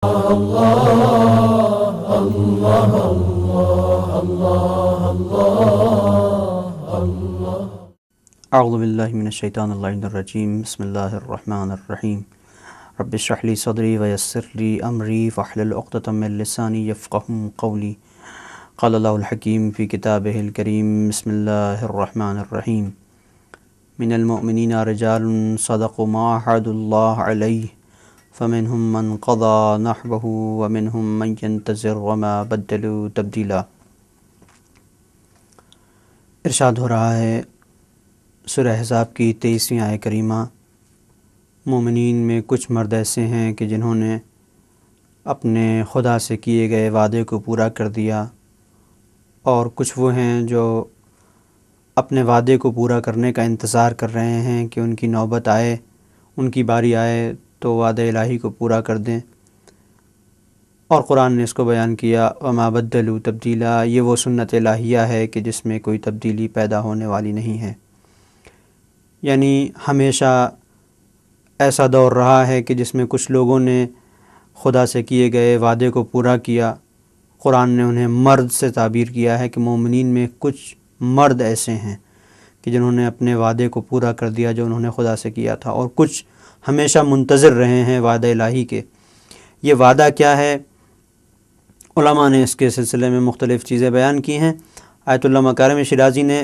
اعوذ باللہ من الشیطان الرجیم، بسم اللہ الرحمن الرحیم۔ رب اشرح لی صدری ویسر لی امری واحلل عقدۃ من لسانی یفقهوا قولی۔ قال اللہ الحکیم فی کتابہ الکریم، بسم اللہ الرحمن الرحیم۔ من المؤمنین رجال صدقوا ما عاهدوا اللہ علیہ فمنهم من قضى نحبه ومنهم من ينتظر وما بدلوا تبدیلا۔ ارشاد ہو رہا ہے سورہ احزاب کی 23ویں آیہ کریمہ، مومنین میں کچھ مرد ایسے ہیں کہ جنہوں نے اپنے خدا سے کیے گئے وعدے کو پورا کر دیا، اور کچھ وہ ہیں جو اپنے وعدے کو پورا کرنے کا انتظار کر رہے ہیں کہ ان کی نوبت آئے، ان کی باری آئے تو وعدہ الہی کو پورا کر دیں۔ اور قرآن نے اس کو بیان کیا وما بدلوا تبدیلا، یہ وہ سنت الہیہ ہے کہ جس میں کوئی تبدیلی پیدا ہونے والی نہیں ہے۔ یعنی ہمیشہ ایسا دور رہا ہے کہ جس میں کچھ لوگوں نے خدا سے کیے گئے وعدے کو پورا کیا۔ قرآن نے انہیں مرد سے تعبیر کیا ہے کہ مومنین میں کچھ مرد ایسے ہیں کہ جنہوں نے اپنے وعدے کو پورا کر دیا جو انہوں نے خدا سے کیا تھا، اور کچھ ہمیشہ منتظر رہے ہیں وعدہ الہی کے۔ یہ وعدہ کیا ہے؟ علماء نے اس کے سلسلے میں مختلف چیزیں بیان کی ہیں۔ آیت اللہ مکارم شیرازی نے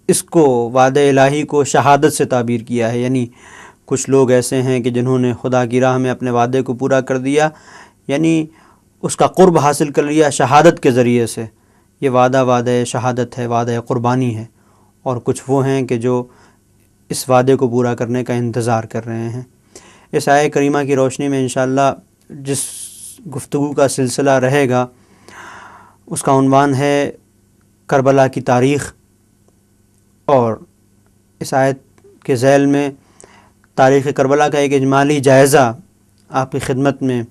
اس کو وعدہ الہی کو شہادت سے تعبیر کیا ہے، یعنی کچھ لوگ ایسے ہیں کہ جنہوں نے خدا کی راہ میں اپنے وعدے کو پورا کر دیا، یعنی اس کا قرب حاصل کر لیا شہادت کے ذریعے سے۔ یہ وعدہ شہادت ہے، وعدہ قربانی ہے۔ اور کچھ وہ ہیں کہ جو اس وعدے کو پورا کرنے کا انتظار کر رہے ہیں۔ اس آیہ کریمہ کی روشنی میں انشاءاللہ جس گفتگو کا سلسلہ رہے گا اس کا عنوان ہے کربلا کی تاریخ، اور اس آیت کے ذیل میں تاریخ کربلا کا ایک اجمالی جائزہ آپ کی خدمت میں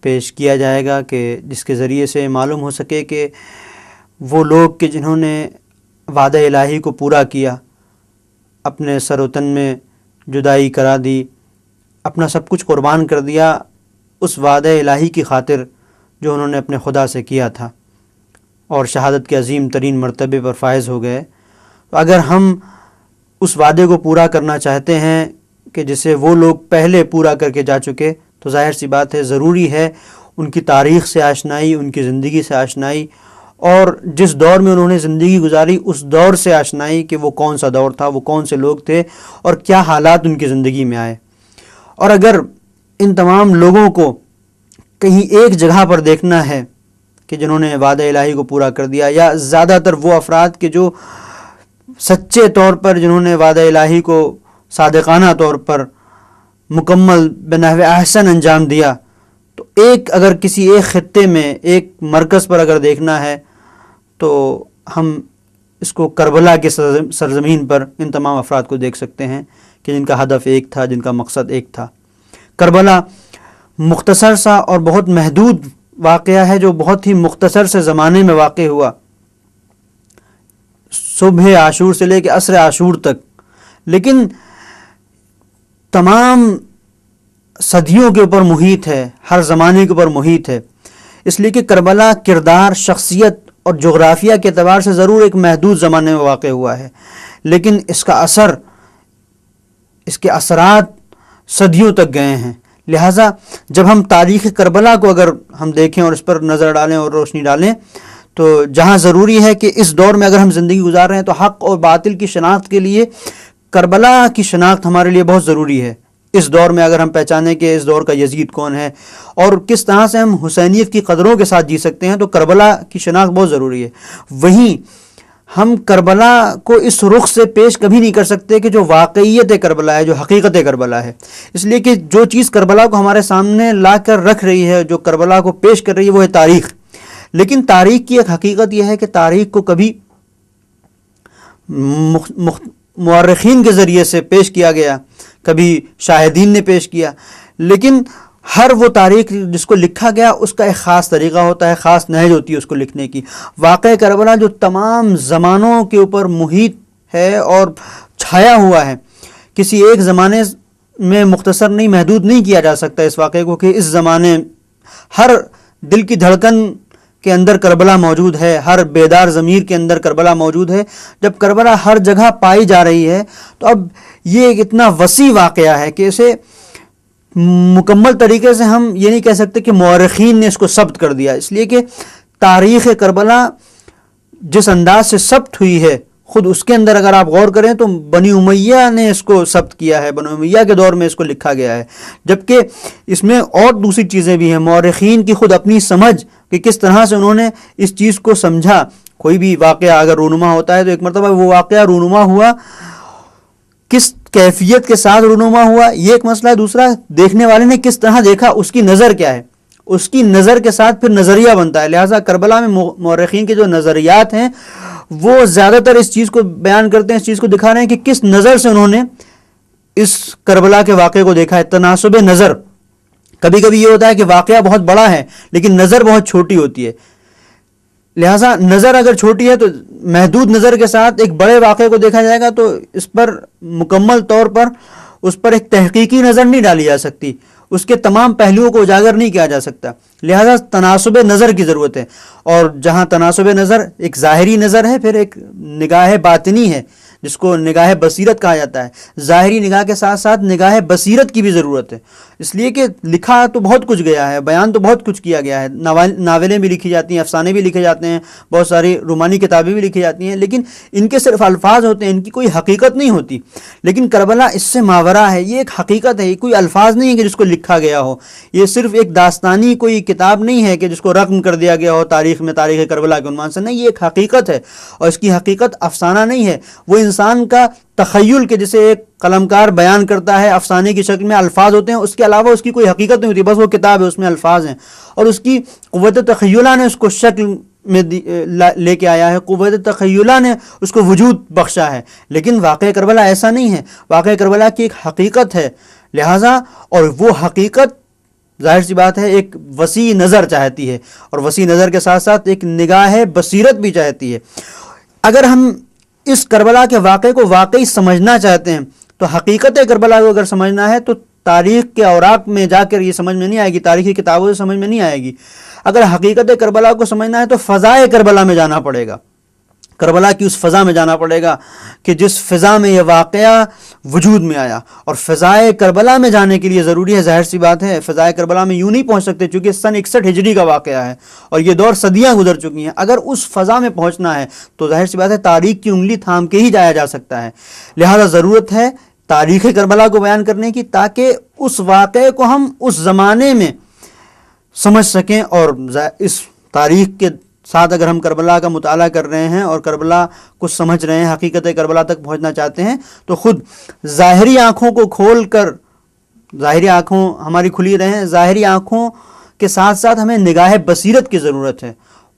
پیش کیا جائے گا کہ جس کے ذریعے سے معلوم ہو سکے کہ وہ لوگ کہ جنہوں نے وعدہ الہی کو پورا کیا، اپنے سر و تن میں جدائی کرا دی، اپنا سب کچھ قربان کر دیا اس وعدہ الہی کی خاطر جو انہوں نے اپنے خدا سے کیا تھا، اور شہادت کے عظیم ترین مرتبے پر فائز ہو گئے۔ تو اگر ہم اس وعدے کو پورا کرنا چاہتے ہیں کہ جسے وہ لوگ پہلے پورا کر کے جا چکے، تو ظاہر سی بات ہے ضروری ہے ان کی تاریخ سے آشنائی، ان کی زندگی سے آشنائی، اور جس دور میں انہوں نے زندگی گزاری اس دور سے آشنائی کہ وہ کون سا دور تھا، وہ کون سے لوگ تھے، اور کیا حالات ان کی زندگی میں آئے۔ اور اگر ان تمام لوگوں کو کہیں ایک جگہ پر دیکھنا ہے کہ جنہوں نے وعدہ الہی کو پورا کر دیا، یا زیادہ تر وہ افراد کے جو سچے طور پر جنہوں نے وعدہ الہی کو صادقانہ طور پر مکمل بنحو احسن انجام دیا، تو اگر کسی ایک خطے میں ایک مرکز پر اگر دیکھنا ہے تو ہم اس کو کربلا کے سرزمین پر ان تمام افراد کو دیکھ سکتے ہیں کہ جن کا ہدف ایک تھا، جن کا مقصد ایک تھا۔ کربلا مختصر سا اور بہت محدود واقعہ ہے جو بہت ہی مختصر سے زمانے میں واقع ہوا، صبح عاشور سے لے کے عصر عاشور تک، لیکن تمام صدیوں کے اوپر محیط ہے، ہر زمانے کے اوپر محیط ہے۔ اس لیے کہ کربلا کردار، شخصیت اور جغرافیہ کے اعتبار سے ضرور ایک محدود زمانے میں واقع ہوا ہے، لیکن اس کا اثر، اس کے اثرات صدیوں تک گئے ہیں۔ لہٰذا جب ہم تاریخ کربلا کو اگر ہم دیکھیں اور اس پر نظر ڈالیں اور روشنی ڈالیں، تو جہاں ضروری ہے کہ اس دور میں اگر ہم زندگی گزار رہے ہیں تو حق اور باطل کی شناخت کے لیے کربلا کی شناخت ہمارے لیے بہت ضروری ہے۔ اس دور میں اگر ہم پہچانیں کہ اس دور کا یزید کون ہے اور کس طرح سے ہم حسینیت کی قدروں کے ساتھ جی سکتے ہیں، تو کربلا کی شناخت بہت ضروری ہے۔ وہیں ہم کربلا کو اس رخ سے پیش کبھی نہیں کر سکتے کہ جو واقعیت کربلا ہے، جو حقیقت کربلا ہے۔ اس لیے کہ جو چیز کربلا کو ہمارے سامنے لا کر رکھ رہی ہے، جو کربلا کو پیش کر رہی ہے، وہ ہے تاریخ۔ لیکن تاریخ کی ایک حقیقت یہ ہے کہ تاریخ کو کبھی مورخین کے ذریعے سے پیش کیا گیا، کبھی شاہدین نے پیش کیا، لیکن ہر وہ تاریخ جس کو لکھا گیا اس کا ایک خاص طریقہ ہوتا ہے، خاص نہج ہوتی ہے اس کو لکھنے کی۔ واقعہ کربلا جو تمام زمانوں کے اوپر محیط ہے اور چھایا ہوا ہے، کسی ایک زمانے میں مختصر نہیں، محدود نہیں کیا جا سکتا اس واقعے کو کہ اس زمانے ہر دل کی دھڑکن کے اندر کربلا موجود ہے، ہر بیدار ضمیر کے اندر کربلا موجود ہے۔ جب کربلا ہر جگہ پائی جا رہی ہے تو اب یہ ایک اتنا وسیع واقعہ ہے کہ اسے مکمل طریقے سے ہم یہ نہیں کہہ سکتے کہ مورخین نے اس کو ثبت کر دیا، اس لیے کہ تاریخ کربلا جس انداز سے ثبت ہوئی ہے خود اس کے اندر اگر آپ غور کریں تو بنی امیہ نے اس کو ثبت کیا ہے، بنی امیہ کے دور میں اس کو لکھا گیا ہے، جبکہ اس میں اور دوسری چیزیں بھی ہیں، مورخین کی خود اپنی سمجھ کہ کس طرح سے انہوں نے اس چیز کو سمجھا۔ کوئی بھی واقعہ اگر رونما ہوتا ہے تو ایک مرتبہ وہ واقعہ رونما ہوا، کس کیفیت کے ساتھ رونما ہوا یہ ایک مسئلہ ہے، دوسرا دیکھنے والے نے کس طرح دیکھا، اس کی نظر کیا ہے، اس کی نظر کے ساتھ پھر نظریہ بنتا ہے۔ لہٰذا کربلا میں مورخین کے جو نظریات ہیں وہ زیادہ تر اس چیز کو بیان کرتے ہیں، اس چیز کو دکھا رہے ہیں کہ کس نظر سے انہوں نے اس کربلا کے واقعے کو دیکھا ہے۔ تناسب نظر، کبھی کبھی یہ ہوتا ہے کہ واقعہ بہت بڑا ہے لیکن نظر بہت چھوٹی ہوتی ہے، لہٰذا نظر اگر چھوٹی ہے تو محدود نظر کے ساتھ ایک بڑے واقعے کو دیکھا جائے گا تو اس پر مکمل طور پر اس پر ایک تحقیقی نظر نہیں ڈالی جا سکتی، اس کے تمام پہلوؤں کو اجاگر نہیں کیا جا سکتا، لہذا تناسب نظر کی ضرورت ہے۔ اور جہاں تناسب نظر ایک ظاہری نظر ہے، پھر ایک نگاہ باطنی ہے جس کو نگاہ بصیرت کہا جاتا ہے۔ ظاہری نگاہ کے ساتھ ساتھ نگاہ بصیرت کی بھی ضرورت ہے، اس لیے کہ لکھا تو بہت کچھ گیا ہے، بیان تو بہت کچھ کیا گیا ہے، ناولیں بھی لکھی جاتی ہیں، افسانے بھی لکھے جاتے ہیں، بہت ساری رومانی کتابیں بھی لکھی جاتی ہیں، لیکن ان کے صرف الفاظ ہوتے ہیں، ان کی کوئی حقیقت نہیں ہوتی۔ لیکن کربلا اس سے ماورا ہے، یہ ایک حقیقت ہے، یہ کوئی الفاظ نہیں ہے کہ جس کو لکھا گیا ہو، یہ صرف ایک داستانی کوئی کتاب نہیں ہے کہ جس کو رقم کر دیا گیا ہو تاریخ میں، تاریخ کربلا کے عنوان سے، نہیں، یہ ایک حقیقت ہے، اور اس کی حقیقت افسانہ نہیں ہے، وہ انسان کا تخیل کے جسے ایک قلمکار بیان کرتا ہے افسانے کی شکل میں، الفاظ ہوتے ہیں، اس کے علاوہ اس کی کوئی حقیقت نہیں ہوتی، بس وہ کتاب ہے، اس میں الفاظ ہیں، اور اس کی قوت تخیلہ نے اس کو شکل میں لے کے آیا ہے، قوت تخیلہ نے اس کو وجود بخشا ہے۔ لیکن واقعہ کربلا ایسا نہیں ہے، واقعہ کربلا کی ایک حقیقت ہے، لہٰذا اور وہ حقیقت ظاہر سی بات ہے ایک وسیع نظر چاہتی ہے، اور وسیع نظر کے ساتھ ساتھ ایک نگاہ بصیرت بھی چاہتی ہے۔ اگر ہم اس کربلا کے واقعے کو واقعی سمجھنا چاہتے ہیں تو حقیقت کربلا کو اگر سمجھنا ہے تو تاریخ کے اوراق میں جا کر یہ سمجھ میں نہیں آئے گی، تاریخی کتابوں سے سمجھ میں نہیں آئے گی۔ اگر حقیقت کربلا کو سمجھنا ہے تو فضائے کربلا میں جانا پڑے گا، کربلا کی اس فضا میں جانا پڑے گا کہ جس فضا میں یہ واقعہ وجود میں آیا، اور فضائے کربلا میں جانے کے لیے ضروری ہے، ظاہر سی بات ہے فضائے کربلا میں یوں نہیں پہنچ سکتے چونکہ سن 61 ہجری کا واقعہ ہے اور یہ دور صدیاں گزر چکی ہیں۔ اگر اس فضا میں پہنچنا ہے تو ظاہر سی بات ہے تاریخ کی انگلی تھام کے ہی جایا جا سکتا ہے، لہذا ضرورت ہے تاریخ کربلا کو بیان کرنے کی تاکہ اس واقعے کو ہم اس زمانے میں سمجھ سکیں، اور اس تاریخ کے ساتھ اگر ہم کربلا کا مطالعہ کر رہے ہیں اور کربلا کو سمجھ رہے ہیں، حقیقت کربلا تک پہنچنا چاہتے ہیں تو خود ظاہری آنکھوں کو کھول کر، ظاہری آنکھوں ہماری کھلی رہیں، ظاہری آنکھوں کے ساتھ ساتھ ہمیں نگاہ بصیرت کی ضرورت ہے،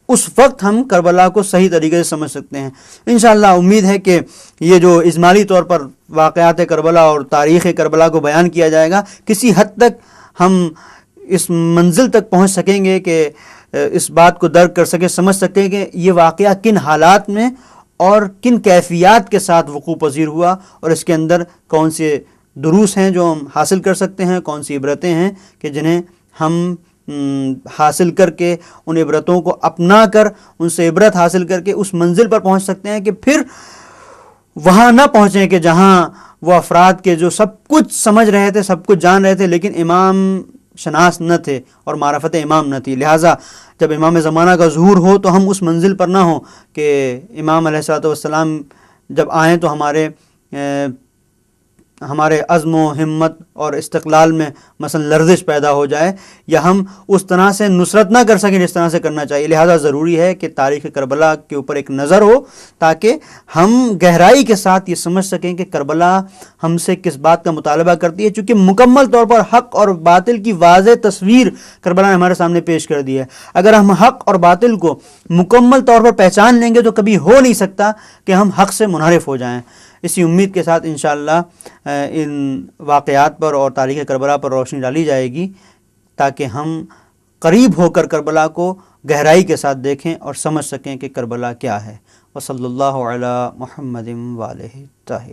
اس وقت ہم کربلا کو صحیح طریقے سے سمجھ سکتے ہیں۔ انشاءاللہ امید ہے کہ یہ جو اجمالی طور پر واقعات کربلا اور تاریخ کربلا کو بیان کیا جائے گا، کسی حد تک ہم اس منزل تک پہنچ سکیں گے کہ اس بات کو درک کر سکیں، سمجھ سکیں کہ یہ واقعہ کن حالات میں اور کن کیفیات کے ساتھ وقوع پذیر ہوا، اور اس کے اندر کون سے دروس ہیں جو ہم حاصل کر سکتے ہیں، کون سی عبرتیں ہیں کہ جنہیں ہم حاصل کر کے ان عبرتوں کو اپنا کر، ان سے عبرت حاصل کر کے اس منزل پر پہنچ سکتے ہیں کہ پھر وہاں نہ پہنچیں کہ جہاں وہ افراد کے جو سب کچھ سمجھ رہے تھے، سب کچھ جان رہے تھے، لیکن امام شناس نہ تھے اور معرفت امام نہ تھی۔ لہٰذا جب امام زمانہ کا ظہور ہو تو ہم اس منزل پر نہ ہوں کہ امام علیہ الصلوۃ والسلام جب آئیں تو ہمارے عزم و ہمت اور استقلال میں مثلا لرزش پیدا ہو جائے، یا ہم اس طرح سے نصرت نہ کر سکیں جس طرح سے کرنا چاہیے۔ لہٰذا ضروری ہے کہ تاریخ کربلا کے اوپر ایک نظر ہو تاکہ ہم گہرائی کے ساتھ یہ سمجھ سکیں کہ کربلا ہم سے کس بات کا مطالبہ کرتی ہے، چونکہ مکمل طور پر حق اور باطل کی واضح تصویر کربلا نے ہمارے سامنے پیش کر دی ہے۔ اگر ہم حق اور باطل کو مکمل طور پر پہچان لیں گے تو کبھی ہو نہیں سکتا کہ ہم حق سے منحرف ہو جائیں۔ اسی امید کے ساتھ انشاءاللہ ان واقعات پر اور تاریخ کربلا پر روشنی ڈالی جائے گی تاکہ ہم قریب ہو کر کربلا کو گہرائی کے ساتھ دیکھیں اور سمجھ سکیں کہ کربلا کیا ہے۔ وصلی اللہ علی محمد وآلہ الطاہرین۔